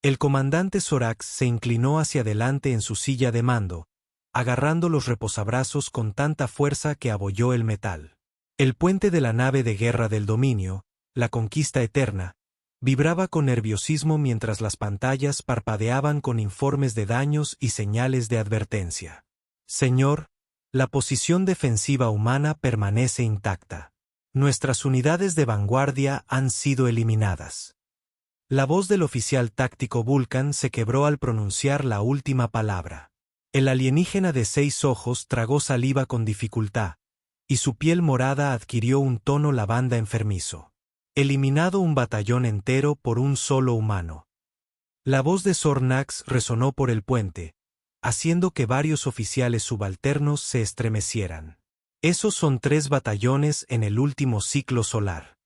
El comandante Zorax se inclinó hacia adelante en su silla de mando, agarrando los reposabrazos con tanta fuerza que abolló el metal. El puente de la nave de guerra del dominio, la Conquista Eterna, vibraba con nerviosismo mientras las pantallas parpadeaban con informes de daños y señales de advertencia. Señor, la posición defensiva humana permanece intacta. Nuestras unidades de vanguardia han sido eliminadas. La voz del oficial táctico Vulcan se quebró al pronunciar la última palabra. El alienígena de 6 ojos tragó saliva con dificultad, y su piel morada adquirió un tono lavanda enfermizo. Eliminado un batallón entero por un solo humano. La voz de Sornax resonó por el puente, haciendo que varios oficiales subalternos se estremecieran. Esos son 3 batallones en el último ciclo solar.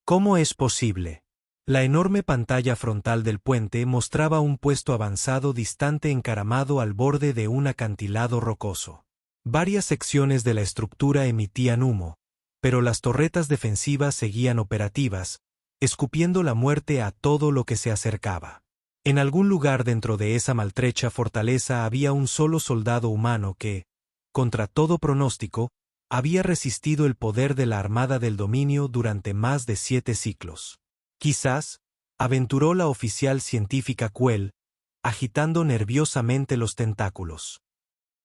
¿Cómo es posible? La enorme pantalla frontal del puente mostraba un puesto avanzado distante encaramado al borde de un acantilado rocoso. Varias secciones de la estructura emitían humo, pero las torretas defensivas seguían operativas, escupiendo la muerte a todo lo que se acercaba. En algún lugar dentro de esa maltrecha fortaleza había un solo soldado humano que, contra todo pronóstico, había resistido el poder de la Armada del Dominio durante más de 7 ciclos. Quizás, aventuró la oficial científica Quell, agitando nerviosamente los tentáculos.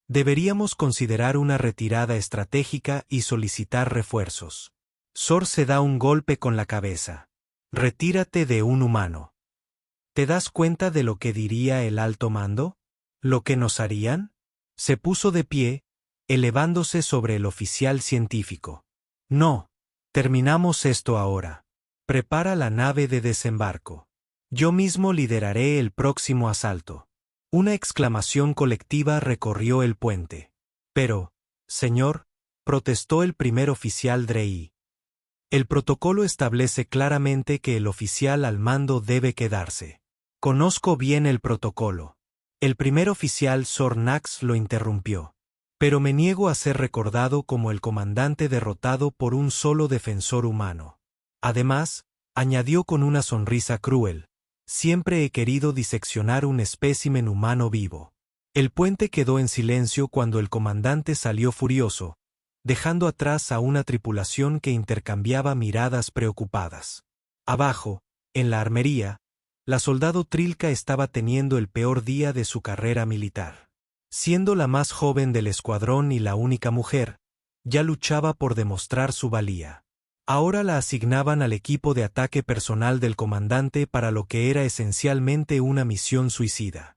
Deberíamos considerar una retirada estratégica y solicitar refuerzos. Sor se da un golpe con la cabeza. Retírate de un humano. ¿Te das cuenta de lo que diría el alto mando? ¿Lo que nos harían? Se puso de pie, elevándose sobre el oficial científico. No, terminamos esto ahora. Prepara la nave de desembarco. Yo mismo lideraré el próximo asalto. Una exclamación colectiva recorrió el puente. Pero, señor, protestó el primer oficial Drey. El protocolo establece claramente que el oficial al mando debe quedarse. Conozco bien el protocolo. El primer oficial Sornax lo interrumpió. Pero me niego a ser recordado como el comandante derrotado por un solo defensor humano. Además, añadió con una sonrisa cruel, siempre he querido diseccionar un espécimen humano vivo. El puente quedó en silencio cuando el comandante salió furioso, dejando atrás a una tripulación que intercambiaba miradas preocupadas. Abajo, en la armería, la soldado Trilka estaba teniendo el peor día de su carrera militar. Siendo la más joven del escuadrón y la única mujer, ya luchaba por demostrar su valía. Ahora la asignaban al equipo de ataque personal del comandante para lo que era esencialmente una misión suicida.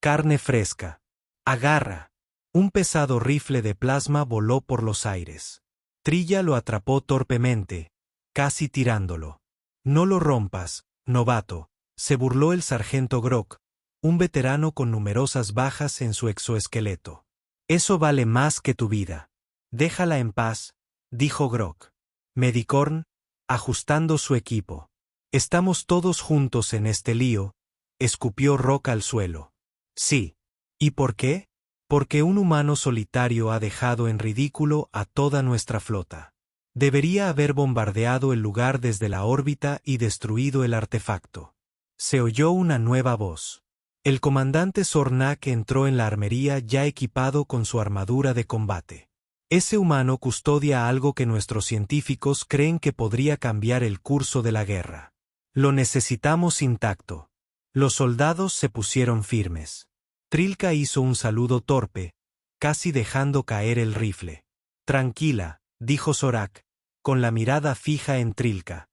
Carne fresca. Agarra. Un pesado rifle de plasma voló por los aires. Trilla lo atrapó torpemente, casi tirándolo. No lo rompas, novato, se burló el sargento Grok, un veterano con numerosas bajas en su exoesqueleto. Eso vale más que tu vida. Déjala en paz, dijo Grok. Medicorn, ajustando su equipo. Estamos todos juntos en este lío, escupió Rock al suelo. Sí. ¿Y por qué? Porque un humano solitario ha dejado en ridículo a toda nuestra flota. Debería haber bombardeado el lugar desde la órbita y destruido el artefacto. Se oyó una nueva voz. El comandante Sornak entró en la armería ya equipado con su armadura de combate. Ese humano custodia algo que nuestros científicos creen que podría cambiar el curso de la guerra. Lo necesitamos intacto. Los soldados se pusieron firmes. Trilka hizo un saludo torpe, casi dejando caer el rifle. Tranquila, dijo Zorak, con la mirada fija en Trilka.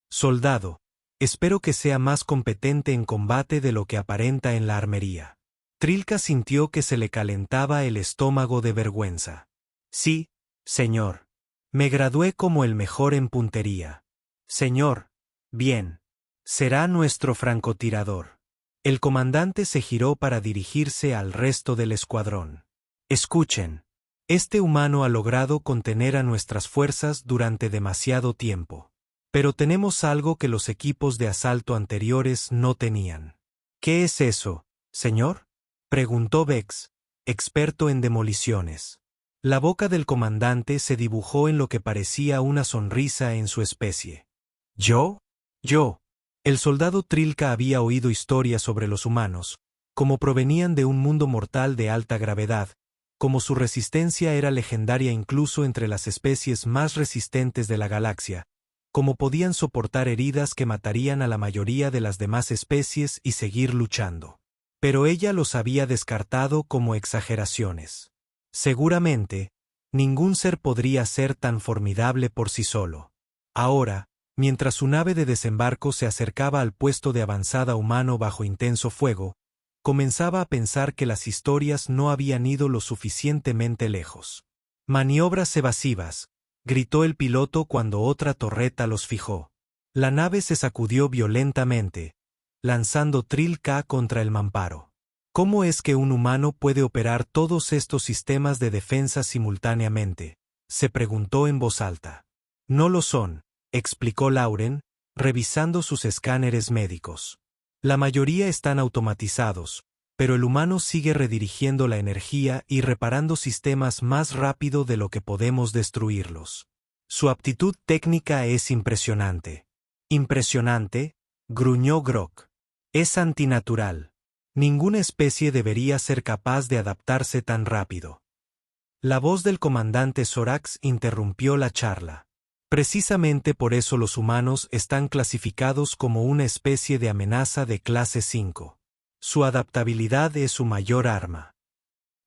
Soldado, espero que sea más competente en combate de lo que aparenta en la armería. Trilka sintió que se le calentaba el estómago de vergüenza. Sí, señor. Me gradué como el mejor en puntería. Señor. Bien. Será nuestro francotirador. El comandante se giró para dirigirse al resto del escuadrón. Escuchen. Este humano ha logrado contener a nuestras fuerzas durante demasiado tiempo. Pero tenemos algo que los equipos de asalto anteriores no tenían. ¿Qué es eso, señor? Preguntó Vex, experto en demoliciones. La boca del comandante se dibujó en lo que parecía una sonrisa en su especie. ¿Yo? El soldado Trilka había oído historias sobre los humanos, como provenían de un mundo mortal de alta gravedad, como su resistencia era legendaria incluso entre las especies más resistentes de la galaxia, como podían soportar heridas que matarían a la mayoría de las demás especies y seguir luchando. Pero ella los había descartado como exageraciones. Seguramente, ningún ser podría ser tan formidable por sí solo. Ahora, mientras su nave de desembarco se acercaba al puesto de avanzada humano bajo intenso fuego, comenzaba a pensar que las historias no habían ido lo suficientemente lejos. «Maniobras evasivas», gritó el piloto cuando otra torreta los fijó. La nave se sacudió violentamente, lanzando Trilka contra el mamparo. ¿Cómo es que un humano puede operar todos estos sistemas de defensa simultáneamente?, se preguntó en voz alta. No lo son, explicó Lauren, revisando sus escáneres médicos. La mayoría están automatizados, pero el humano sigue redirigiendo la energía y reparando sistemas más rápido de lo que podemos destruirlos. Su aptitud técnica es impresionante. ¿Impresionante?, gruñó Grok. Es antinatural. Ninguna especie debería ser capaz de adaptarse tan rápido. La voz del comandante Sorax interrumpió la charla. Precisamente por eso los humanos están clasificados como una especie de amenaza de clase 5. Su adaptabilidad es su mayor arma.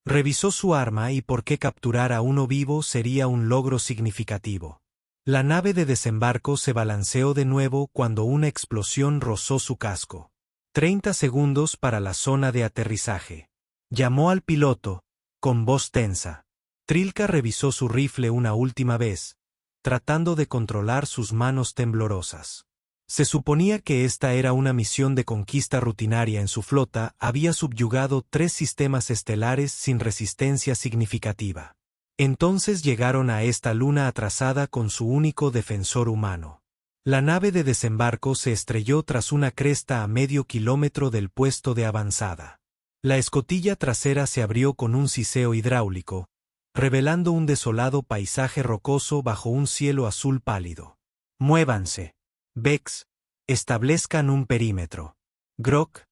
Revisó su arma y por qué capturar a uno vivo sería un logro significativo. La nave de desembarco se balanceó de nuevo cuando una explosión rozó su casco. 30 segundos para la zona de aterrizaje. Llamó al piloto, con voz tensa. Trilka revisó su rifle una última vez, tratando de controlar sus manos temblorosas. Se suponía que esta era una misión de conquista rutinaria en su flota, había subyugado 3 sistemas estelares sin resistencia significativa. Entonces llegaron a esta luna atrasada con su único defensor humano. La nave de desembarco se estrelló tras una cresta a medio kilómetro del puesto de avanzada. La escotilla trasera se abrió con un siseo hidráulico, revelando un desolado paisaje rocoso bajo un cielo azul pálido. «Muévanse. Vex, establezcan un perímetro. Grok,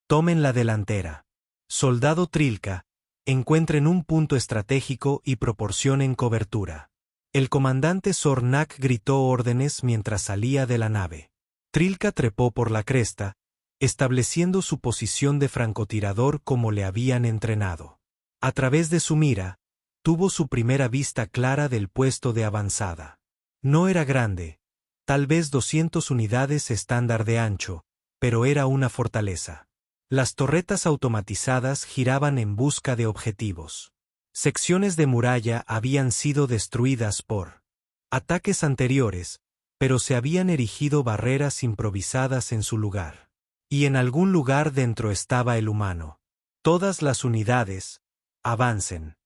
tomen la delantera. Soldado Trilka, encuentren un punto estratégico y proporcionen cobertura». El comandante Sornak gritó órdenes mientras salía de la nave. Trilka trepó por la cresta, estableciendo su posición de francotirador como le habían entrenado. A través de su mira, tuvo su primera vista clara del puesto de avanzada. No era grande, tal vez 200 unidades estándar de ancho, pero era una fortaleza. Las torretas automatizadas giraban en busca de objetivos. Secciones de muralla habían sido destruidas por ataques anteriores, pero se habían erigido barreras improvisadas en su lugar. Y en algún lugar dentro estaba el humano. Todas las unidades, avancen.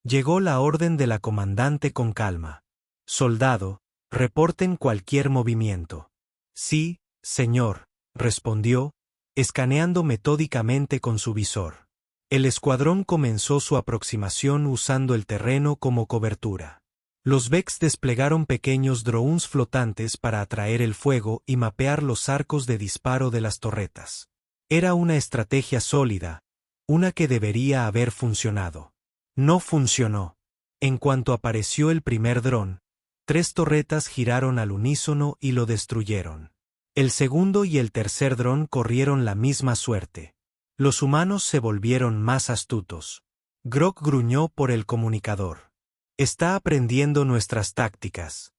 Llegó la orden de la comandante con calma. Soldado, reporten cualquier movimiento. Sí, señor, respondió, escaneando metódicamente con su visor. El escuadrón comenzó su aproximación usando el terreno como cobertura. Los Vex desplegaron pequeños drones flotantes para atraer el fuego y mapear los arcos de disparo de las torretas. Era una estrategia sólida, una que debería haber funcionado. No funcionó. En cuanto apareció el primer dron, 3 torretas giraron al unísono y lo destruyeron. El segundo y el tercer dron corrieron la misma suerte. Los humanos se volvieron más astutos. Grok gruñó por el comunicador. Está aprendiendo nuestras tácticas.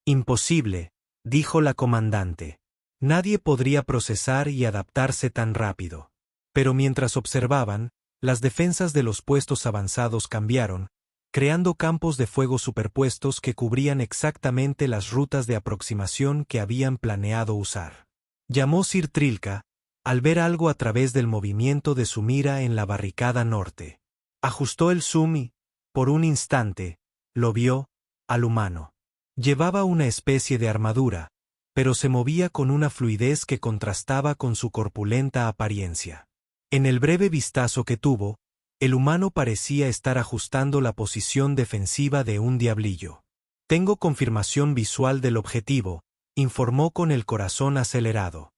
Imposible, dijo la comandante. Nadie podría procesar y adaptarse tan rápido. Pero mientras observaban, las defensas de los puestos avanzados cambiaron, creando campos de fuego superpuestos que cubrían exactamente las rutas de aproximación que habían planeado usar. Llamó Sir Trilka, al ver algo a través del movimiento de su mira en la barricada norte. Ajustó el zoom y, por un instante, lo vio, al humano. Llevaba una especie de armadura, pero se movía con una fluidez que contrastaba con su corpulenta apariencia. En el breve vistazo que tuvo, el humano parecía estar ajustando la posición defensiva de un diablillo. Tengo confirmación visual del objetivo, informó con el corazón acelerado.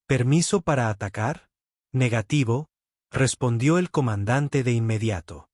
¿Permiso para atacar? Negativo, respondió el comandante de inmediato.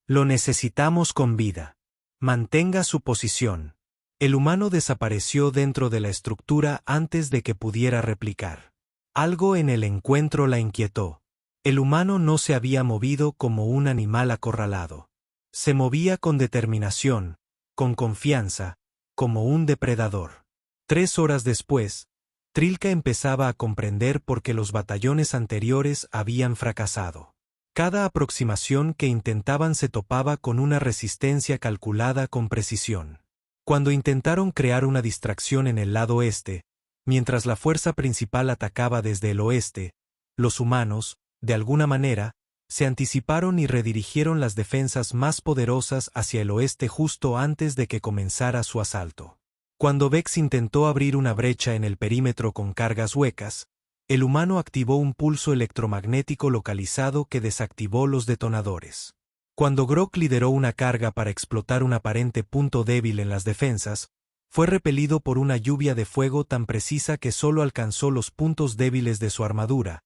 Lo necesitamos con vida. Mantenga su posición. El humano desapareció dentro de la estructura antes de que pudiera replicar. Algo en el encuentro la inquietó. El humano no se había movido como un animal acorralado. Se movía con determinación, con confianza, como un depredador. 3 horas después, Trilka empezaba a comprender por qué los batallones anteriores habían fracasado. Cada aproximación que intentaban se topaba con una resistencia calculada con precisión. Cuando intentaron crear una distracción en el lado este, mientras la fuerza principal atacaba desde el oeste, los humanos, de alguna manera, se anticiparon y redirigieron las defensas más poderosas hacia el oeste justo antes de que comenzara su asalto. Cuando Vex intentó abrir una brecha en el perímetro con cargas huecas, el humano activó un pulso electromagnético localizado que desactivó los detonadores. Cuando Grok lideró una carga para explotar un aparente punto débil en las defensas, fue repelido por una lluvia de fuego tan precisa que solo alcanzó los puntos débiles de su armadura,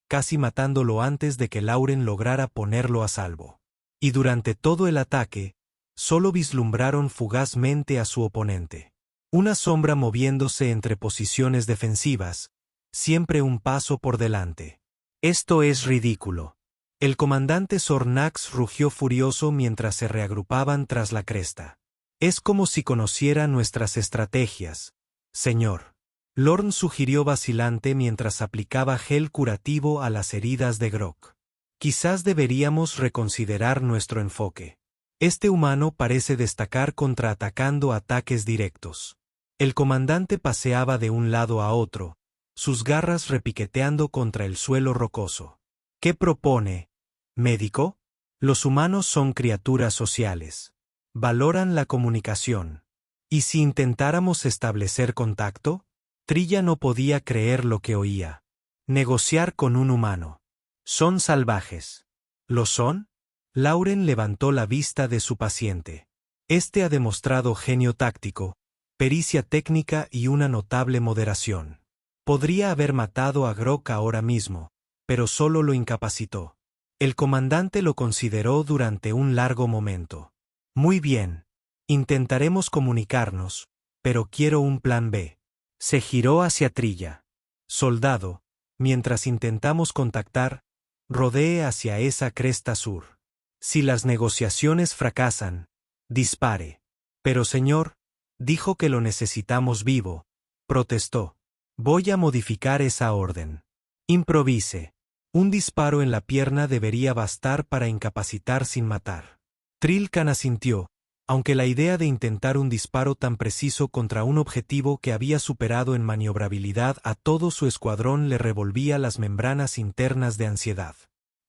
casi matándolo antes de que Lauren lograra ponerlo a salvo. Y durante todo el ataque, solo vislumbraron fugazmente a su oponente. Una sombra moviéndose entre posiciones defensivas, siempre un paso por delante. Esto es ridículo. El comandante Sornax rugió furioso mientras se reagrupaban tras la cresta. Es como si conociera nuestras estrategias, señor. Lorn sugirió vacilante mientras aplicaba gel curativo a las heridas de Grok. Quizás deberíamos reconsiderar nuestro enfoque. Este humano parece destacar contraatacando ataques directos. El comandante paseaba de un lado a otro, sus garras repiqueteando contra el suelo rocoso. ¿Qué propone, médico? Los humanos son criaturas sociales. Valoran la comunicación. ¿Y si intentáramos establecer contacto? Trilla no podía creer lo que oía. Negociar con un humano. Son salvajes. ¿Lo son? Lauren levantó la vista de su paciente. Este ha demostrado genio táctico, pericia técnica y una notable moderación. Podría haber matado a Grok ahora mismo, pero solo lo incapacitó. El comandante lo consideró durante un largo momento. Muy bien. Intentaremos comunicarnos, pero quiero un plan B. Se giró hacia Trilla. Soldado, mientras intentamos contactar, rodee hacia esa cresta sur. Si las negociaciones fracasan, dispare. Pero señor, dijo que lo necesitamos vivo, protestó. Voy a modificar esa orden. Improvise. Un disparo en la pierna debería bastar para incapacitar sin matar. Trilkan asintió, aunque la idea de intentar un disparo tan preciso contra un objetivo que había superado en maniobrabilidad a todo su escuadrón le revolvía las membranas internas de ansiedad.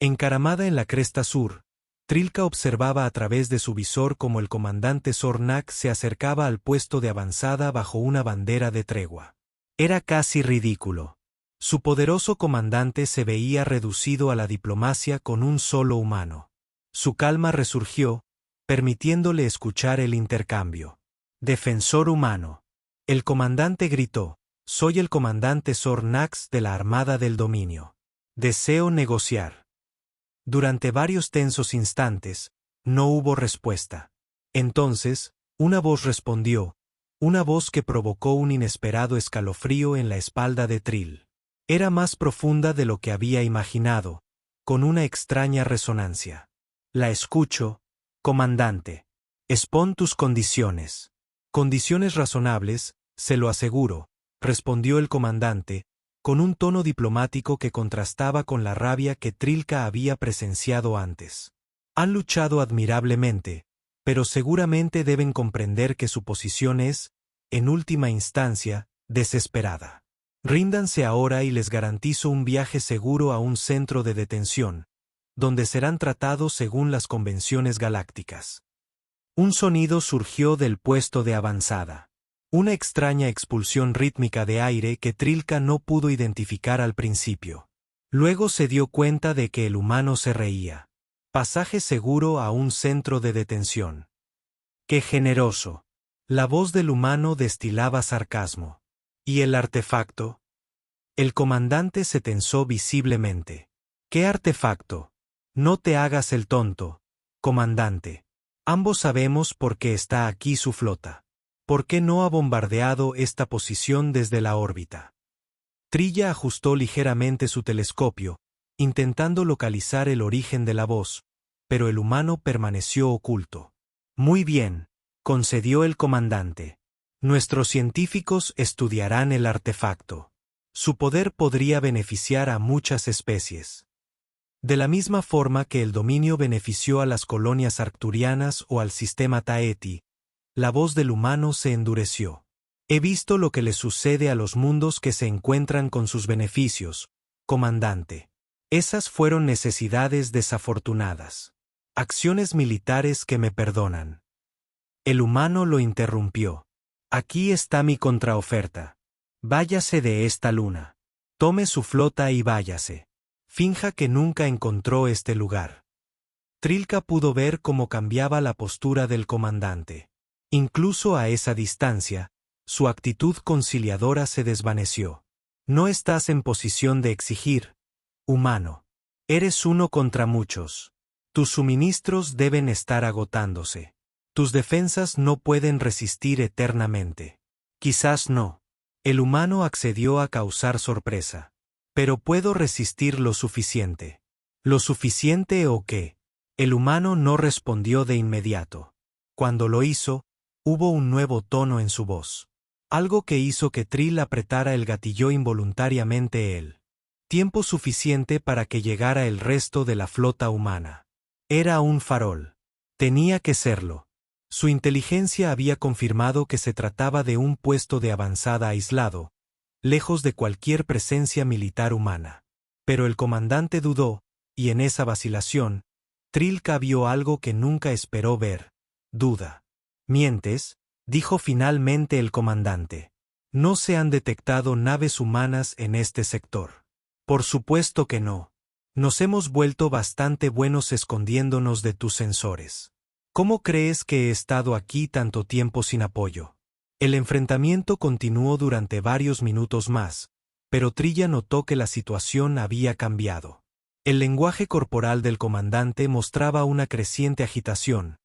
Encaramada en la cresta sur, Trilka observaba a través de su visor cómo el comandante Sornak se acercaba al puesto de avanzada bajo una bandera de tregua. Era casi ridículo. Su poderoso comandante se veía reducido a la diplomacia con un solo humano. Su calma resurgió, permitiéndole escuchar el intercambio. Defensor humano. El comandante gritó, soy el comandante Sornax de la Armada del Dominio. Deseo negociar. Durante varios tensos instantes, no hubo respuesta. Entonces, una voz respondió, una voz que provocó un inesperado escalofrío en la espalda de Trill. Era más profunda de lo que había imaginado, con una extraña resonancia. La escucho, comandante. Expon tus condiciones. Condiciones razonables, se lo aseguro, respondió el comandante, con un tono diplomático que contrastaba con la rabia que Trilka había presenciado antes. Han luchado admirablemente, pero seguramente deben comprender que su posición es, en última instancia, desesperada. Ríndanse ahora y les garantizo un viaje seguro a un centro de detención, donde serán tratados según las convenciones galácticas. Un sonido surgió del puesto de avanzada. Una extraña expulsión rítmica de aire que Trilka no pudo identificar al principio. Luego se dio cuenta de que el humano se reía. Pasaje seguro a un centro de detención. ¡Qué generoso! La voz del humano destilaba sarcasmo. ¿Y el artefacto? El comandante se tensó visiblemente. ¿Qué artefacto? No te hagas el tonto, comandante. Ambos sabemos por qué está aquí su flota. ¿Por qué no ha bombardeado esta posición desde la órbita? Trilla ajustó ligeramente su telescopio, intentando localizar el origen de la voz, pero el humano permaneció oculto. Muy bien, concedió el comandante. Nuestros científicos estudiarán el artefacto. Su poder podría beneficiar a muchas especies. De la misma forma que el dominio benefició a las colonias arcturianas o al sistema Taeti, la voz del humano se endureció. He visto lo que le sucede a los mundos que se encuentran con sus beneficios, comandante. Esas fueron necesidades desafortunadas. Acciones militares que me perdonan. El humano lo interrumpió. Aquí está mi contraoferta. Váyase de esta luna. Tome su flota y váyase. Finja que nunca encontró este lugar. Trilka pudo ver cómo cambiaba la postura del comandante. Incluso a esa distancia, su actitud conciliadora se desvaneció. No estás en posición de exigir, humano. Eres uno contra muchos. Tus suministros deben estar agotándose. Tus defensas no pueden resistir eternamente. Quizás no. El humano accedió a causar sorpresa. Pero puedo resistir lo suficiente. ¿Lo suficiente o qué? El humano no respondió de inmediato. Cuando lo hizo, hubo un nuevo tono en su voz. Algo que hizo que Trill apretara el gatillo involuntariamente él. Tiempo suficiente para que llegara el resto de la flota humana. Era un farol. Tenía que serlo. Su inteligencia había confirmado que se trataba de un puesto de avanzada aislado, lejos de cualquier presencia militar humana. Pero el comandante dudó, y en esa vacilación, Trilka vio algo que nunca esperó ver: duda. Mientes, dijo finalmente el comandante. No se han detectado naves humanas en este sector. Por supuesto que no. Nos hemos vuelto bastante buenos escondiéndonos de tus sensores. ¿Cómo crees que he estado aquí tanto tiempo sin apoyo? El enfrentamiento continuó durante varios minutos más, pero Trilla notó que la situación había cambiado. El lenguaje corporal del comandante mostraba una creciente agitación,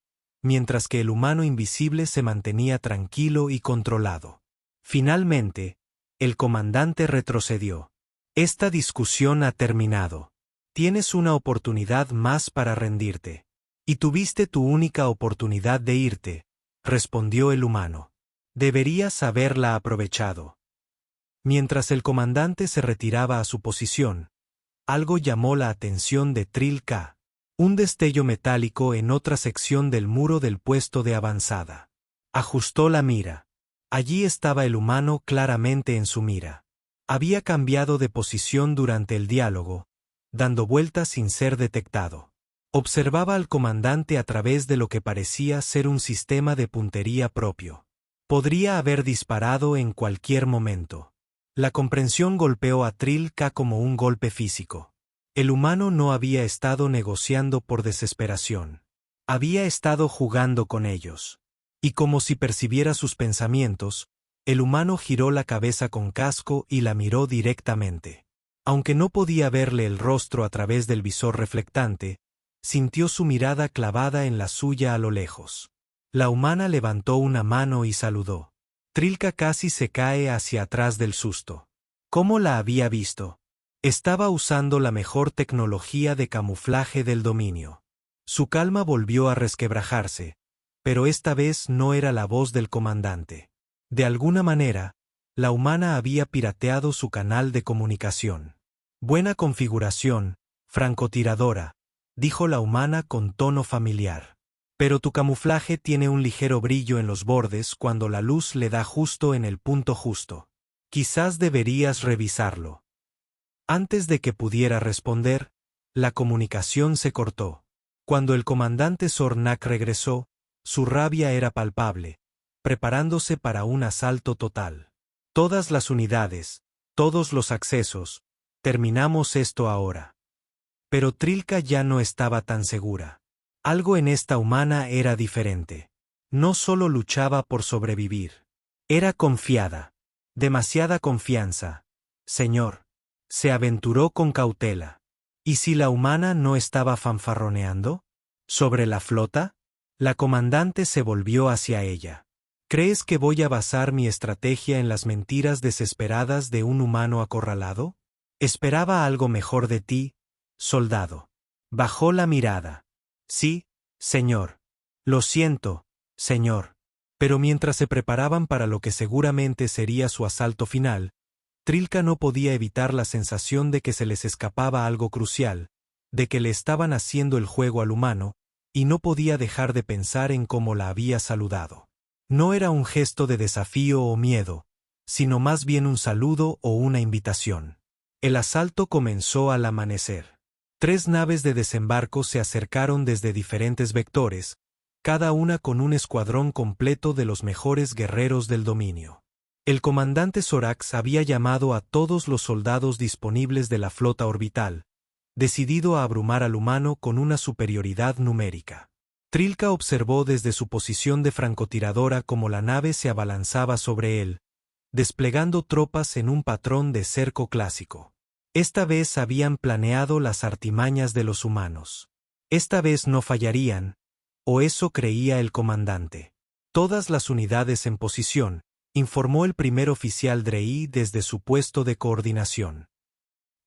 mientras que el humano invisible se mantenía tranquilo y controlado. Finalmente, el comandante retrocedió. Esta discusión ha terminado. Tienes una oportunidad más para rendirte. Y tuviste tu única oportunidad de irte, respondió el humano. Deberías haberla aprovechado. Mientras el comandante se retiraba a su posición, algo llamó la atención de Trilka. Un destello metálico en otra sección del muro del puesto de avanzada. Ajustó la mira. Allí estaba el humano claramente en su mira. Había cambiado de posición durante el diálogo, dando vueltas sin ser detectado. Observaba al comandante a través de lo que parecía ser un sistema de puntería propio. Podría haber disparado en cualquier momento. La comprensión golpeó a Trilka como un golpe físico. El humano no había estado negociando por desesperación. Había estado jugando con ellos. Y como si percibiera sus pensamientos, el humano giró la cabeza con casco y la miró directamente. Aunque no podía verle el rostro a través del visor reflectante, sintió su mirada clavada en la suya a lo lejos. La humana levantó una mano y saludó. Trilka casi se cae hacia atrás del susto. ¿Cómo la había visto? Estaba usando la mejor tecnología de camuflaje del dominio. Su calma volvió a resquebrajarse, pero esta vez no era la voz del comandante. De alguna manera, la humana había pirateado su canal de comunicación. Buena configuración, francotiradora, dijo la humana con tono familiar. Pero tu camuflaje tiene un ligero brillo en los bordes cuando la luz le da justo en el punto justo. Quizás deberías revisarlo. Antes de que pudiera responder, la comunicación se cortó. Cuando el comandante Zornak regresó, su rabia era palpable, preparándose para un asalto total. Todas las unidades, todos los accesos, terminamos esto ahora. Pero Trilka ya no estaba tan segura. Algo en esta humana era diferente. No solo luchaba por sobrevivir. Era confiada. Demasiada confianza. Señor. Se aventuró con cautela. ¿Y si la humana no estaba fanfarroneando? ¿Sobre la flota? La comandante se volvió hacia ella. ¿Crees que voy a basar mi estrategia en las mentiras desesperadas de un humano acorralado? Esperaba algo mejor de ti, soldado. Bajó la mirada. Sí, señor. Lo siento, señor. Pero mientras se preparaban para lo que seguramente sería su asalto final, Trilka no podía evitar la sensación de que se les escapaba algo crucial, de que le estaban haciendo el juego al humano, y no podía dejar de pensar en cómo la había saludado. No era un gesto de desafío o miedo, sino más bien un saludo o una invitación. El asalto comenzó al amanecer. 3 naves de desembarco se acercaron desde diferentes vectores, cada una con un escuadrón completo de los mejores guerreros del dominio. El comandante Sorax había llamado a todos los soldados disponibles de la flota orbital, decidido a abrumar al humano con una superioridad numérica. Trilka observó desde su posición de francotiradora cómo la nave se abalanzaba sobre él, desplegando tropas en un patrón de cerco clásico. Esta vez habían planeado las artimañas de los humanos. Esta vez no fallarían, o eso creía el comandante. Todas las unidades en posición, informó el primer oficial Drei desde su puesto de coordinación.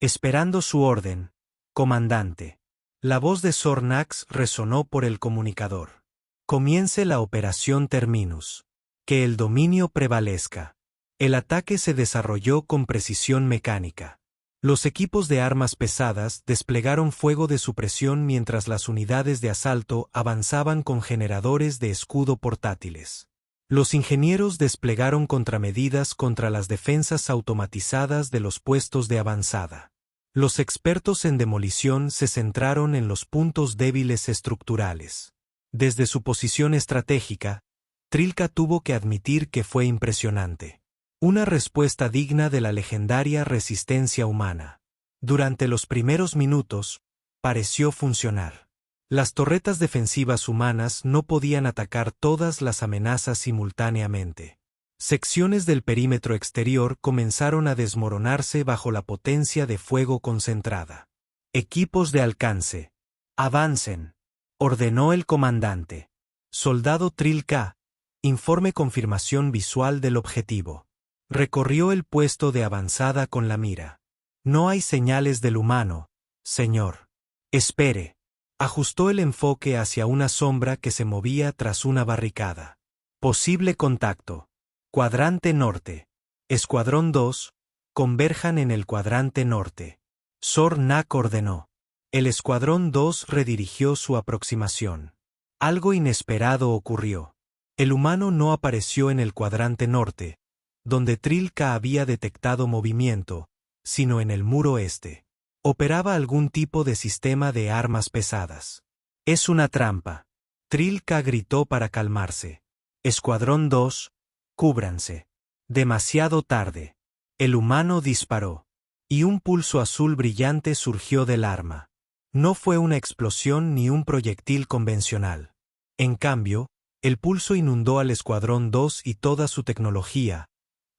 Esperando su orden, comandante. La voz de Sornax resonó por el comunicador. Comience la operación Terminus. Que el dominio prevalezca. El ataque se desarrolló con precisión mecánica. Los equipos de armas pesadas desplegaron fuego de supresión mientras las unidades de asalto avanzaban con generadores de escudo portátiles. Los ingenieros desplegaron contramedidas contra las defensas automatizadas de los puestos de avanzada. Los expertos en demolición se centraron en los puntos débiles estructurales. Desde su posición estratégica, Trilka tuvo que admitir que fue impresionante. Una respuesta digna de la legendaria resistencia humana. Durante los primeros minutos, pareció funcionar. Las torretas defensivas humanas no podían atacar todas las amenazas simultáneamente. Secciones del perímetro exterior comenzaron a desmoronarse bajo la potencia de fuego concentrada. Equipos de alcance. Avancen. Ordenó el comandante. Soldado Trilka. Informe confirmación visual del objetivo. Recorrió el puesto de avanzada con la mira. No hay señales del humano, señor. Espere. Ajustó el enfoque hacia una sombra que se movía tras una barricada. Posible contacto. Cuadrante norte. Escuadrón 2, converjan en el cuadrante norte. Sornak ordenó. El escuadrón 2 redirigió su aproximación. Algo inesperado ocurrió. El humano no apareció en el cuadrante norte, donde Trilka había detectado movimiento, sino en el muro este. Operaba algún tipo de sistema de armas pesadas. Es una trampa. Trilka gritó para calmarse. Escuadrón 2, cúbranse. Demasiado tarde. El humano disparó. Y un pulso azul brillante surgió del arma. No fue una explosión ni un proyectil convencional. En cambio, el pulso inundó al Escuadrón 2 y toda su tecnología,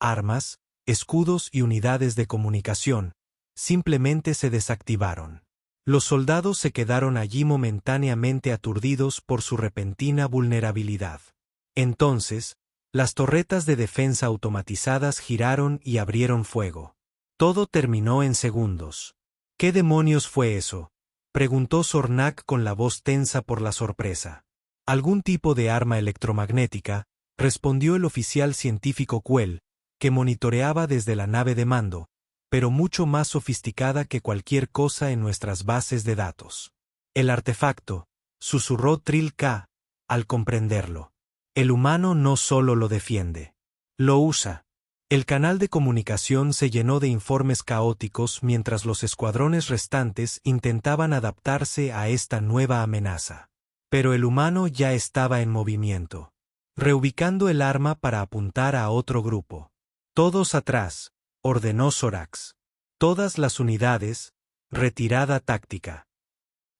armas, escudos y unidades de comunicación, simplemente se desactivaron. Los soldados se quedaron allí momentáneamente aturdidos por su repentina vulnerabilidad. Entonces, las torretas de defensa automatizadas giraron y abrieron fuego. Todo terminó en segundos. ¿Qué demonios fue eso?, preguntó Sornak con la voz tensa por la sorpresa. Algún tipo de arma electromagnética, respondió el oficial científico Quell, que monitoreaba desde la nave de mando, pero mucho más sofisticada que cualquier cosa en nuestras bases de datos. El artefacto, susurró Trilka, al comprenderlo. El humano no solo lo defiende. Lo usa. El canal de comunicación se llenó de informes caóticos mientras los escuadrones restantes intentaban adaptarse a esta nueva amenaza. Pero el humano ya estaba en movimiento, reubicando el arma para apuntar a otro grupo. Todos atrás, ordenó Sorax. Todas las unidades, retirada táctica.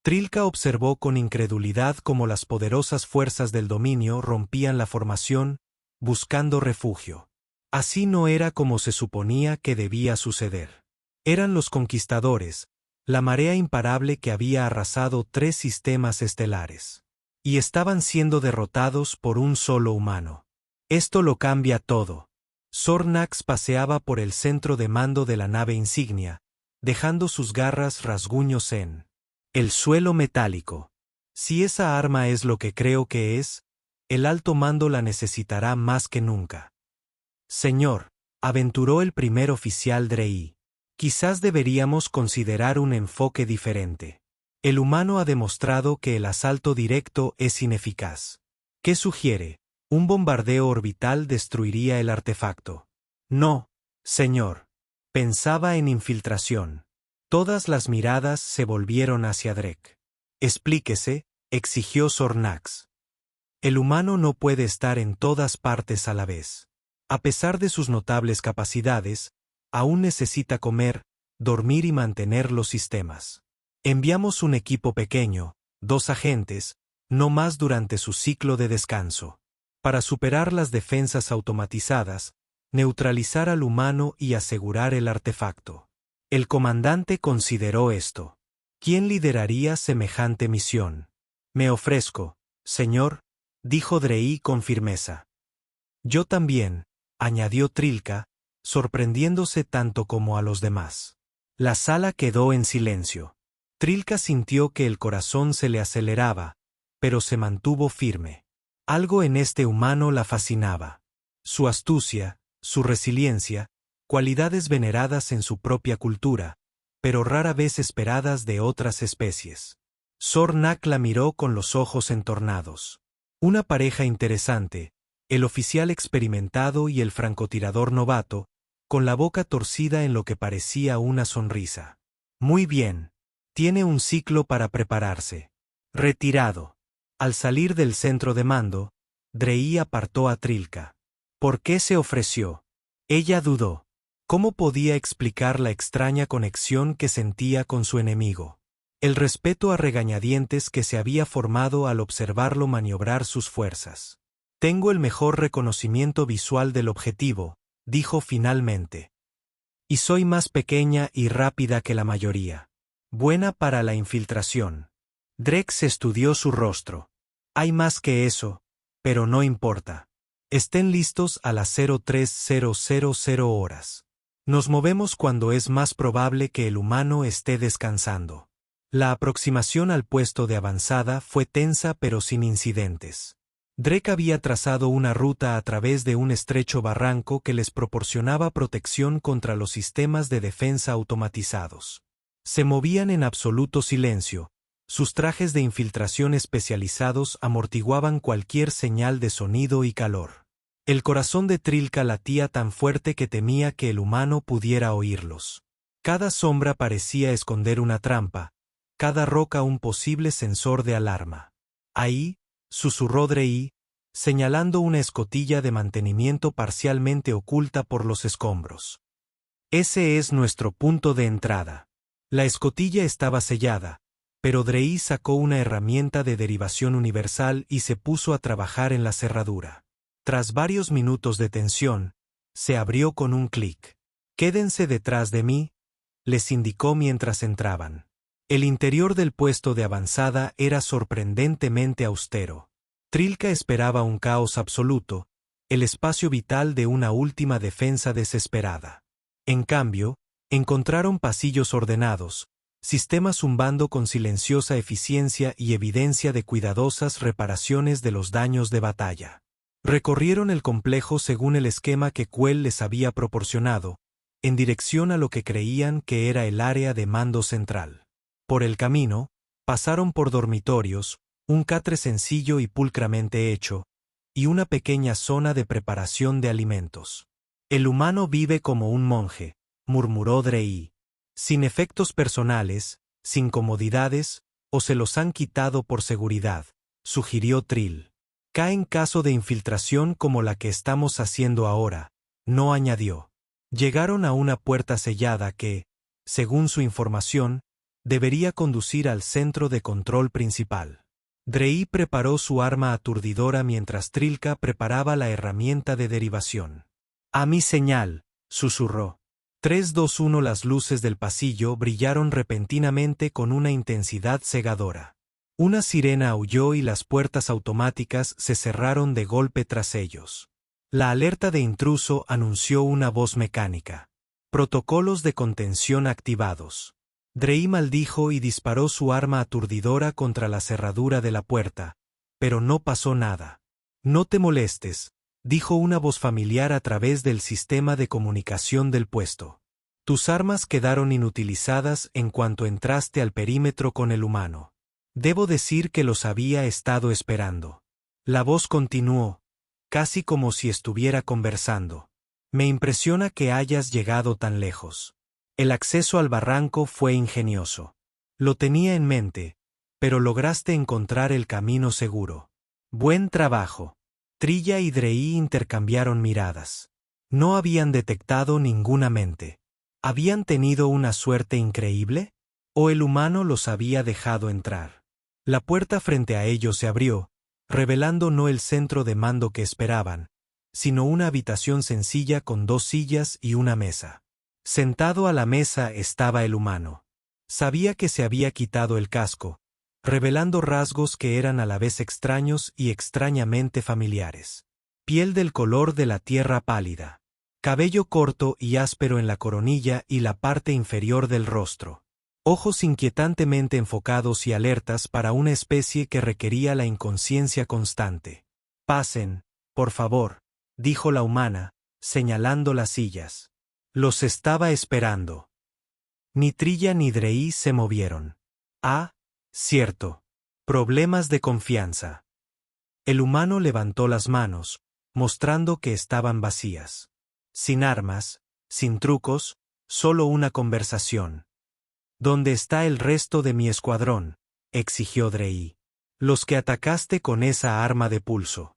Trilka observó con incredulidad cómo las poderosas fuerzas del dominio rompían la formación, buscando refugio. Así no era como se suponía que debía suceder. Eran los conquistadores, la marea imparable que había arrasado 3 sistemas estelares. Y estaban siendo derrotados por un solo humano. Esto lo cambia todo. Sornax paseaba por el centro de mando de la nave insignia, dejando sus garras rasguños en el suelo metálico. Si esa arma es lo que creo que es, el alto mando la necesitará más que nunca. Señor, aventuró el primer oficial Drey. Quizás deberíamos considerar un enfoque diferente. El humano ha demostrado que el asalto directo es ineficaz. ¿Qué sugiere? Un bombardeo orbital destruiría el artefacto. No, señor. Pensaba en infiltración. Todas las miradas se volvieron hacia Drek. Explíquese, exigió Sornax. El humano no puede estar en todas partes a la vez. A pesar de sus notables capacidades, aún necesita comer, dormir y mantener los sistemas. Enviamos un equipo pequeño, 2 agentes, no más durante su ciclo de descanso. Para superar las defensas automatizadas, neutralizar al humano y asegurar el artefacto. El comandante consideró esto. ¿Quién lideraría semejante misión? Me ofrezco, señor, dijo Drey con firmeza. Yo también, añadió Trilka, sorprendiéndose tanto como a los demás. La sala quedó en silencio. Trilka sintió que el corazón se le aceleraba, pero se mantuvo firme. Algo en este humano la fascinaba. Su astucia, su resiliencia, cualidades veneradas en su propia cultura, pero rara vez esperadas de otras especies. Sornak la miró con los ojos entornados. Una pareja interesante, el oficial experimentado y el francotirador novato, con la boca torcida en lo que parecía una sonrisa. Muy bien. Tiene un ciclo para prepararse. Retirado. Al salir del centro de mando, Drey apartó a Trilka. ¿Por qué se ofreció? Ella dudó. ¿Cómo podía explicar la extraña conexión que sentía con su enemigo? El respeto a regañadientes que se había formado al observarlo maniobrar sus fuerzas. Tengo el mejor reconocimiento visual del objetivo, dijo finalmente. Y soy más pequeña y rápida que la mayoría. Buena para la infiltración. Drex estudió su rostro. Hay más que eso, pero no importa. Estén listos a las 03:000 horas. Nos movemos cuando es más probable que el humano esté descansando. La aproximación al puesto de avanzada fue tensa pero sin incidentes. Drek había trazado una ruta a través de un estrecho barranco que les proporcionaba protección contra los sistemas de defensa automatizados. Se movían en absoluto silencio. Sus trajes de infiltración especializados amortiguaban cualquier señal de sonido y calor. El corazón de Trilka latía tan fuerte que temía que el humano pudiera oírlos. Cada sombra parecía esconder una trampa, cada roca un posible sensor de alarma. Ahí, susurró Drey, señalando una escotilla de mantenimiento parcialmente oculta por los escombros. Ese es nuestro punto de entrada. La escotilla estaba sellada, pero Drey sacó una herramienta de derivación universal y se puso a trabajar en la cerradura. Tras varios minutos de tensión, se abrió con un clic. «Quédense detrás de mí», les indicó mientras entraban. El interior del puesto de avanzada era sorprendentemente austero. Trilka esperaba un caos absoluto, el espacio vital de una última defensa desesperada. En cambio, encontraron pasillos ordenados, sistemas zumbando con silenciosa eficiencia y evidencia de cuidadosas reparaciones de los daños de batalla. Recorrieron el complejo según el esquema que Quell les había proporcionado, en dirección a lo que creían que era el área de mando central. Por el camino, pasaron por dormitorios, un catre sencillo y pulcramente hecho, y una pequeña zona de preparación de alimentos. «El humano vive como un monje», murmuró Drey. «Sin efectos personales, sin comodidades, o se los han quitado por seguridad», sugirió Trill. «Cae en caso de infiltración como la que estamos haciendo ahora», no añadió. Llegaron a una puerta sellada que, según su información, debería conducir al centro de control principal. Drey preparó su arma aturdidora mientras Trilka preparaba la herramienta de derivación. A mi señal, susurró. 3-2-1. Las luces del pasillo brillaron repentinamente con una intensidad cegadora. Una sirena aulló y las puertas automáticas se cerraron de golpe tras ellos. La alerta de intruso anunció una voz mecánica. Protocolos de contención activados. Drey maldijo y disparó su arma aturdidora contra la cerradura de la puerta, pero no pasó nada. No te molestes, dijo una voz familiar a través del sistema de comunicación del puesto. Tus armas quedaron inutilizadas en cuanto entraste al perímetro con el humano. Debo decir que los había estado esperando. La voz continuó, casi como si estuviera conversando. Me impresiona que hayas llegado tan lejos. El acceso al barranco fue ingenioso. Lo tenía en mente, pero lograste encontrar el camino seguro. Buen trabajo. Trilla y Drey intercambiaron miradas. No habían detectado ninguna mente. ¿Habían tenido una suerte increíble? ¿O el humano los había dejado entrar? La puerta frente a ellos se abrió, revelando no el centro de mando que esperaban, sino una habitación sencilla con 2 sillas y una mesa. Sentado a la mesa estaba el humano. Sabía que se había quitado el casco, revelando rasgos que eran a la vez extraños y extrañamente familiares. Piel del color de la tierra pálida. Cabello corto y áspero en la coronilla y la parte inferior del rostro. Ojos inquietantemente enfocados y alertas para una especie que requería la inconsciencia constante. Pasen, por favor, dijo la humana, señalando las sillas. Los estaba esperando. Ni Trilla ni Drey se movieron. Ah, cierto. Problemas de confianza. El humano levantó las manos, mostrando que estaban vacías. Sin armas, sin trucos, solo una conversación. ¿Dónde está el resto de mi escuadrón?, exigió Drey. Los que atacaste con esa arma de pulso.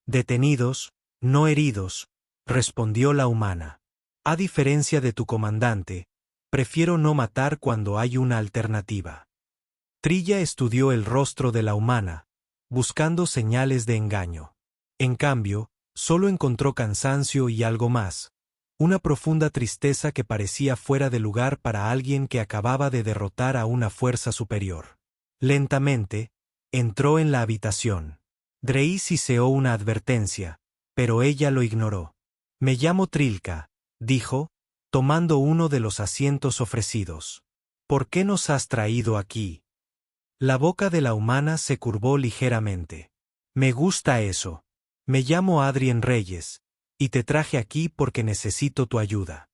Detenidos, no heridos, respondió la humana. A diferencia de tu comandante, prefiero no matar cuando hay una alternativa. Trilla estudió el rostro de la humana, buscando señales de engaño. En cambio, solo encontró cansancio y algo más. Una profunda tristeza que parecía fuera de lugar para alguien que acababa de derrotar a una fuerza superior. Lentamente, entró en la habitación. Drey siseó una advertencia, pero ella lo ignoró. Me llamo Trilka, dijo, tomando uno de los asientos ofrecidos. ¿Por qué nos has traído aquí? La boca de la humana se curvó ligeramente. Me gusta eso. Me llamo Adrien Reyes, y te traje aquí porque necesito tu ayuda.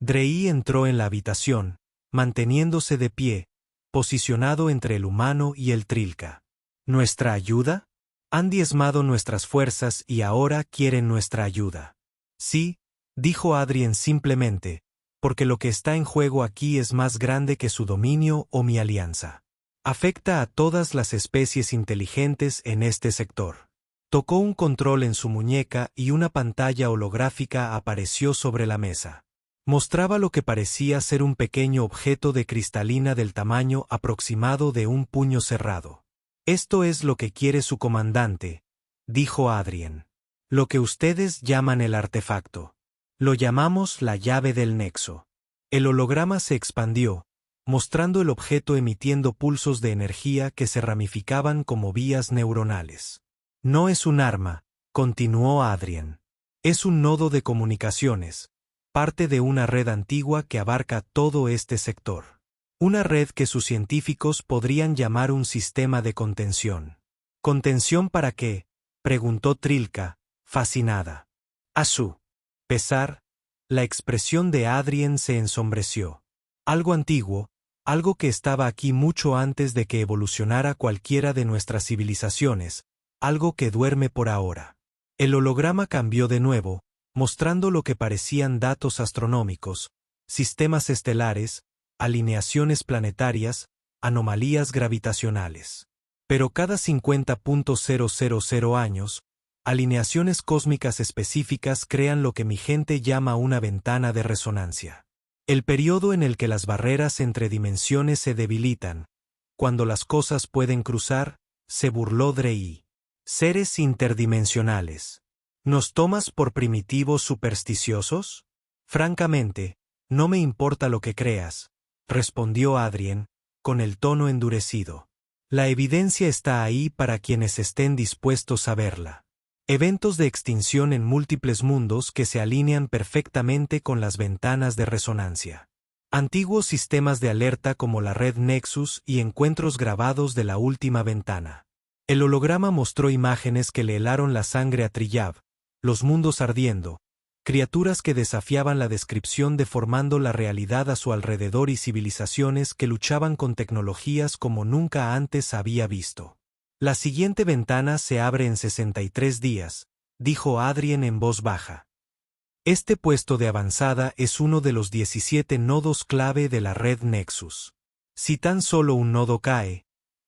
Drey entró en la habitación, manteniéndose de pie, posicionado entre el humano y el Trilka. ¿Nuestra ayuda? Han diezmado nuestras fuerzas y ahora quieren nuestra ayuda. Sí, dijo Adrien simplemente, porque lo que está en juego aquí es más grande que su dominio o mi alianza. Afecta a todas las especies inteligentes en este sector. Tocó un control en su muñeca y una pantalla holográfica apareció sobre la mesa. Mostraba lo que parecía ser un pequeño objeto de cristalina del tamaño aproximado de un puño cerrado. Esto es lo que quiere su comandante, dijo Adrien. Lo que ustedes llaman el artefacto. Lo llamamos la llave del nexo. El holograma se expandió, mostrando el objeto emitiendo pulsos de energía que se ramificaban como vías neuronales. No es un arma, continuó Adrien. Es un nodo de comunicaciones, parte de una red antigua que abarca todo este sector. Una red que sus científicos podrían llamar un sistema de contención. ¿Contención para qué?, preguntó Trilka, fascinada. A su pesar, la expresión de Adrien se ensombreció. Algo antiguo, algo que estaba aquí mucho antes de que evolucionara cualquiera de nuestras civilizaciones, algo que duerme por ahora. El holograma cambió de nuevo, mostrando lo que parecían datos astronómicos, sistemas estelares, alineaciones planetarias, anomalías gravitacionales. Pero cada 50.000 años, alineaciones cósmicas específicas crean lo que mi gente llama una ventana de resonancia. El periodo en el que las barreras entre dimensiones se debilitan, cuando las cosas pueden cruzar, se burló Drey. Seres interdimensionales. ¿Nos tomas por primitivos supersticiosos? Francamente, no me importa lo que creas, respondió Adrien, con el tono endurecido. La evidencia está ahí para quienes estén dispuestos a verla. Eventos de extinción en múltiples mundos que se alinean perfectamente con las ventanas de resonancia. Antiguos sistemas de alerta como la red Nexus y encuentros grabados de la última ventana. El holograma mostró imágenes que le helaron la sangre a Trillab, los mundos ardiendo, criaturas que desafiaban la descripción deformando la realidad a su alrededor y civilizaciones que luchaban con tecnologías como nunca antes había visto. La siguiente ventana se abre en 63 días, dijo Adrien en voz baja. Este puesto de avanzada es uno de los 17 nodos clave de la red Nexus. Si tan solo un nodo cae,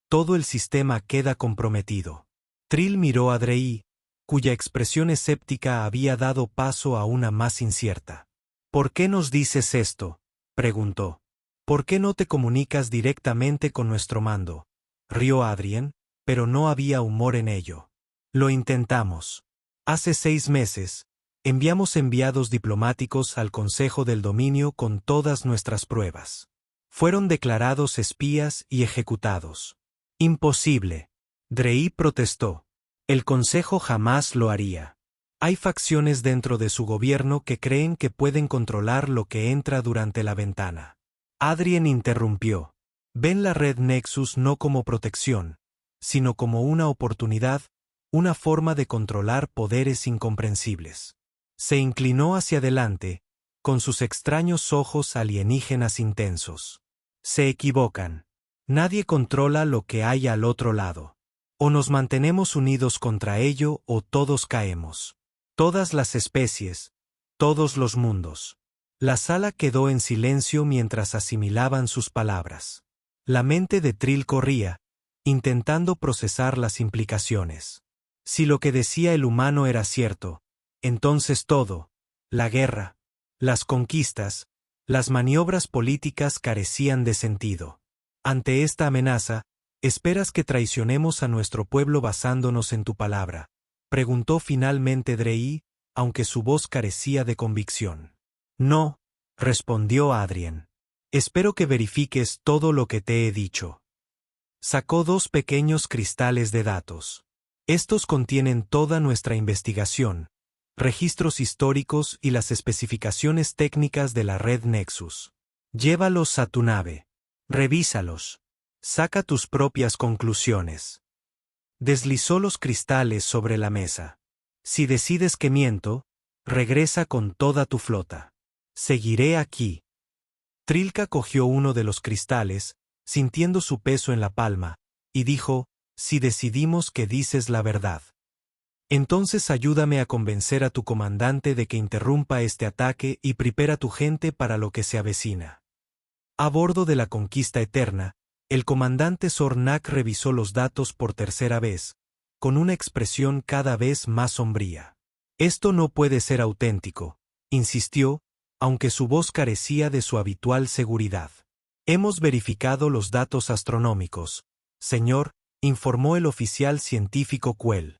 todo el sistema queda comprometido. Trill miró a Drey, cuya expresión escéptica había dado paso a una más incierta. ¿Por qué nos dices esto?, preguntó. ¿Por qué no te comunicas directamente con nuestro mando?, rió Adrien, pero no había humor en ello. Lo intentamos. Hace 6 meses, enviamos enviados diplomáticos al Consejo del Dominio con todas nuestras pruebas. Fueron declarados espías y ejecutados. Imposible. Drey protestó. El Consejo jamás lo haría. Hay facciones dentro de su gobierno que creen que pueden controlar lo que entra durante la ventana. Adrien interrumpió. Ven la red Nexus no como protección, sino como una oportunidad, una forma de controlar poderes incomprensibles. Se inclinó hacia adelante, con sus extraños ojos alienígenas intensos. Se equivocan. Nadie controla lo que hay al otro lado. O nos mantenemos unidos contra ello o todos caemos. Todas las especies, todos los mundos. La sala quedó en silencio mientras asimilaban sus palabras. La mente de Trill corría, intentando procesar las implicaciones. Si lo que decía el humano era cierto, entonces todo, la guerra, las conquistas, las maniobras políticas carecían de sentido. Ante esta amenaza, ¿esperas que traicionemos a nuestro pueblo basándonos en tu palabra?, preguntó finalmente Drey, aunque su voz carecía de convicción. No, respondió Adrien. Espero que verifiques todo lo que te he dicho. Sacó 2 pequeños cristales de datos. Estos contienen toda nuestra investigación, registros históricos y las especificaciones técnicas de la red Nexus. Llévalos a tu nave. Revísalos. Saca tus propias conclusiones. Deslizó los cristales sobre la mesa. Si decides que miento, regresa con toda tu flota. Seguiré aquí. Trilka cogió uno de los cristales, sintiendo su peso en la palma, y dijo, si decidimos que dices la verdad. Entonces ayúdame a convencer a tu comandante de que interrumpa este ataque y prepara a tu gente para lo que se avecina. A bordo de la Conquista Eterna, el comandante Sornak revisó los datos por tercera vez, con una expresión cada vez más sombría. Esto no puede ser auténtico, insistió, aunque su voz carecía de su habitual seguridad. Hemos verificado los datos astronómicos, señor, informó el oficial científico Quell.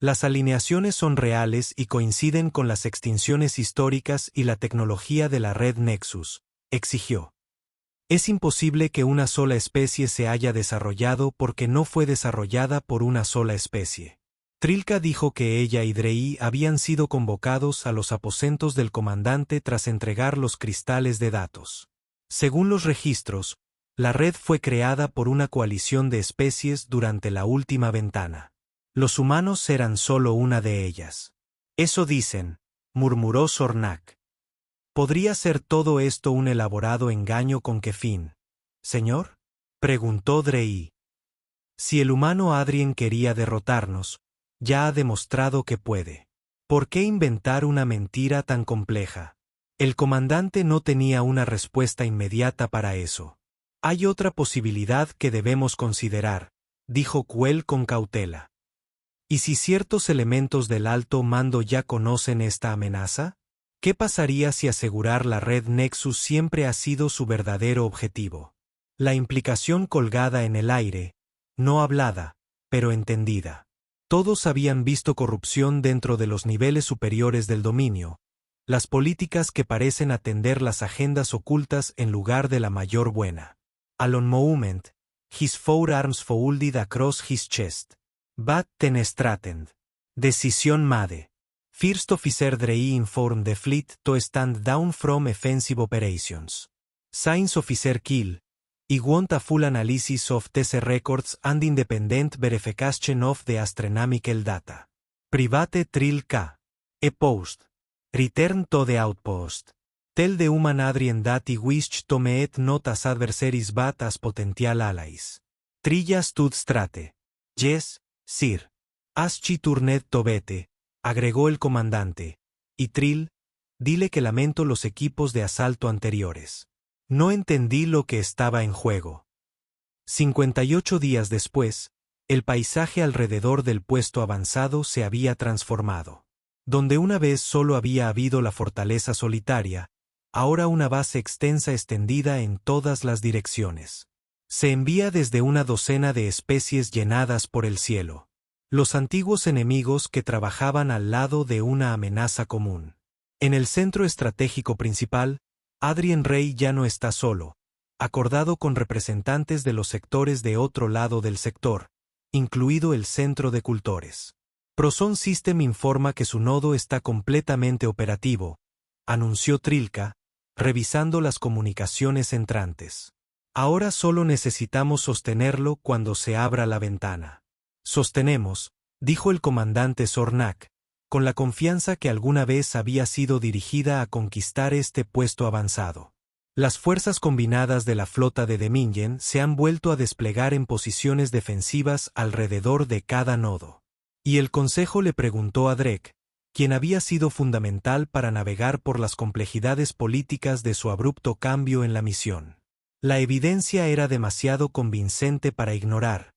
Las alineaciones son reales y coinciden con las extinciones históricas y la tecnología de la red Nexus, exigió. Es imposible que una sola especie se haya desarrollado porque no fue desarrollada por una sola especie. Trilka dijo que ella y Drey habían sido convocados a los aposentos del comandante tras entregar los cristales de datos. Según los registros, la red fue creada por una coalición de especies durante la última ventana. Los humanos eran solo una de ellas. Eso dicen, murmuró Sornak. ¿Podría ser todo esto un elaborado engaño con qué fin, señor?, preguntó Drey. Si el humano Adrien quería derrotarnos, ya ha demostrado que puede. ¿Por qué inventar una mentira tan compleja? El comandante no tenía una respuesta inmediata para eso. Hay otra posibilidad que debemos considerar, dijo Quell con cautela. ¿Y si ciertos elementos del alto mando ya conocen esta amenaza? ¿Qué pasaría si asegurar la red Nexus siempre ha sido su verdadero objetivo? La implicación colgada en el aire, no hablada, pero entendida. Todos habían visto corrupción dentro de los niveles superiores del dominio, las políticas que parecen atender las agendas ocultas en lugar de la mayor buena. Alone moment, his forearms folded across his chest. But ten straightened. Decision made. First officer Drey informed the fleet to stand down from offensive operations. Science officer kill. I want a full analysis of these records and independent verification of the astronomical data. Private Trill K. E post. Return to the outpost. Tell the human Adrien that he wished to meet not as adversaries but as potential allies. Trilla stood straight. Yes, sir. As she turned to vete, agregó el comandante. Y Trill, dile que lamento los equipos de asalto anteriores. No entendí lo que estaba en juego. 58 días después, el paisaje alrededor del puesto avanzado se había transformado. Donde una vez solo había habido la fortaleza solitaria, ahora una base extensa extendida en todas las direcciones. Se envía desde una docena de especies llenadas por el cielo. Los antiguos enemigos que trabajaban al lado de una amenaza común. En el centro estratégico principal, Adrien Rey ya no está solo, acordado con representantes de los sectores de otro lado del sector, incluido el centro de cultores. Proson System informa que su nodo está completamente operativo, anunció Trilka, revisando las comunicaciones entrantes. Ahora solo necesitamos sostenerlo cuando se abra la ventana. Sostenemos, dijo el comandante Sornak, con la confianza que alguna vez había sido dirigida a conquistar este puesto avanzado. Las fuerzas combinadas de la flota de Demingen se han vuelto a desplegar en posiciones defensivas alrededor de cada nodo. Y el consejo le preguntó a Drek, quien había sido fundamental para navegar por las complejidades políticas de su abrupto cambio en la misión. La evidencia era demasiado convincente para ignorar,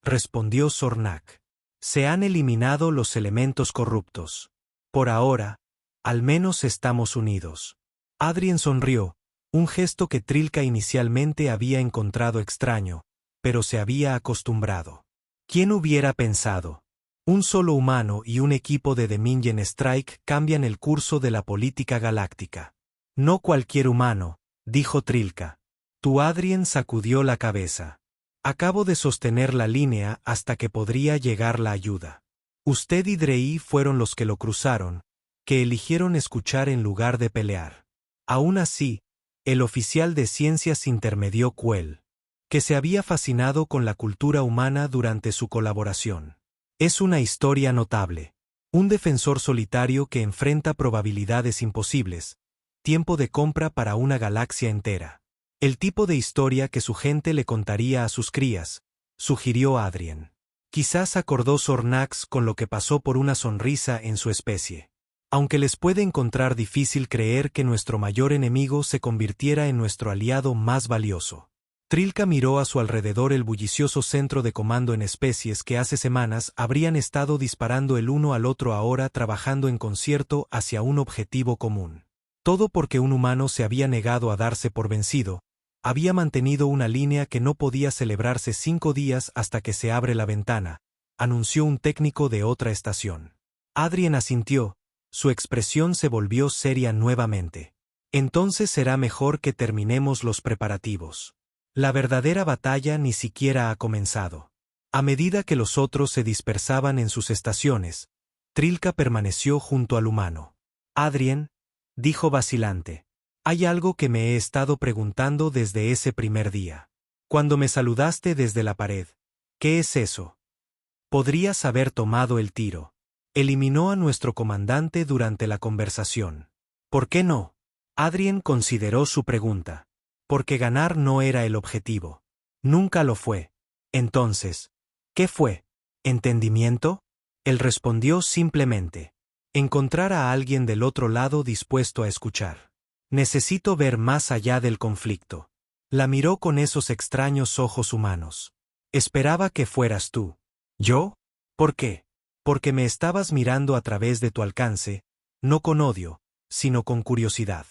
respondió Sornak. Se han eliminado los elementos corruptos. Por ahora, al menos estamos unidos. Adrien sonrió, un gesto que Trilka inicialmente había encontrado extraño, pero se había acostumbrado. ¿Quién hubiera pensado? Un solo humano y un equipo de Demingen Strike cambian el curso de la política galáctica. No cualquier humano, dijo Trilka. Tu Adrien sacudió la cabeza. Acabo de sostener la línea hasta que podría llegar la ayuda. Usted y Drey fueron los que lo cruzaron, que eligieron escuchar en lugar de pelear. Aún así, el oficial de ciencias intermedió Quell, que se había fascinado con la cultura humana durante su colaboración. Es una historia notable. Un defensor solitario que enfrenta probabilidades imposibles, tiempo de compra para una galaxia entera. El tipo de historia que su gente le contaría a sus crías, sugirió Adrien. Quizás acordó Sornax con lo que pasó por una sonrisa en su especie. Aunque les puede encontrar difícil creer que nuestro mayor enemigo se convirtiera en nuestro aliado más valioso. Trilka miró a su alrededor el bullicioso centro de comando en especies que hace semanas habrían estado disparando el uno al otro ahora trabajando en concierto hacia un objetivo común. Todo porque un humano se había negado a darse por vencido, había mantenido una línea que no podía celebrarse 5 días hasta que se abre la ventana, anunció un técnico de otra estación. Adrien asintió, su expresión se volvió seria nuevamente. Entonces será mejor que terminemos los preparativos. La verdadera batalla ni siquiera ha comenzado. A medida que los otros se dispersaban en sus estaciones, Trilka permaneció junto al humano. Adrien, dijo vacilante. Hay algo que me he estado preguntando desde ese primer día. Cuando me saludaste desde la pared. ¿Qué es eso? Podrías haber tomado el tiro. Eliminó a nuestro comandante durante la conversación. ¿Por qué no? Adrien consideró su pregunta. Porque ganar no era el objetivo. Nunca lo fue. Entonces, ¿qué fue? ¿Entendimiento? Él respondió simplemente. Encontrar a alguien del otro lado dispuesto a escuchar. Necesito ver más allá del conflicto. La miró con esos extraños ojos humanos. Esperaba que fueras tú. ¿Yo? ¿Por qué? Porque me estabas mirando a través de tu alcance, no con odio, sino con curiosidad.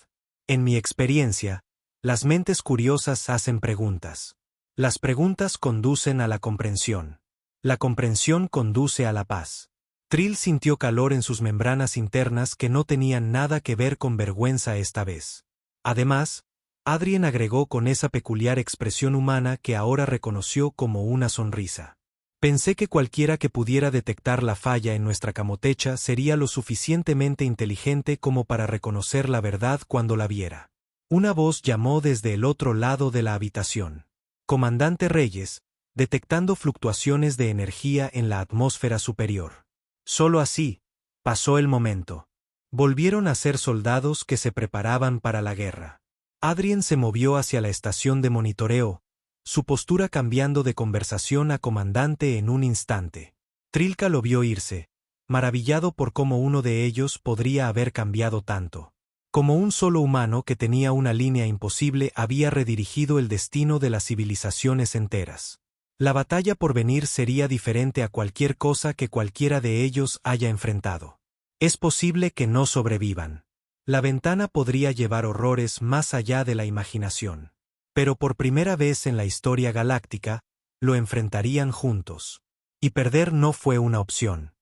En mi experiencia, las mentes curiosas hacen preguntas. Las preguntas conducen a la comprensión. La comprensión conduce a la paz. Trill sintió calor en sus membranas internas que no tenían nada que ver con vergüenza esta vez. Además, Adrien agregó con esa peculiar expresión humana que ahora reconoció como una sonrisa. Pensé que cualquiera que pudiera detectar la falla en nuestra camotecha sería lo suficientemente inteligente como para reconocer la verdad cuando la viera. Una voz llamó desde el otro lado de la habitación. Comandante Reyes, detectando fluctuaciones de energía en la atmósfera superior. Solo así, pasó el momento. Volvieron a ser soldados que se preparaban para la guerra. Adrien se movió hacia la estación de monitoreo, su postura cambiando de conversación a comandante en un instante. Trilka lo vio irse, maravillado por cómo uno de ellos podría haber cambiado tanto. Como un solo humano que tenía una línea imposible había redirigido el destino de las civilizaciones enteras. La batalla por venir sería diferente a cualquier cosa que cualquiera de ellos haya enfrentado. Es posible que no sobrevivan. La ventana podría llevar horrores más allá de la imaginación. Pero por primera vez en la historia galáctica, lo enfrentarían juntos. Y perder no fue una opción.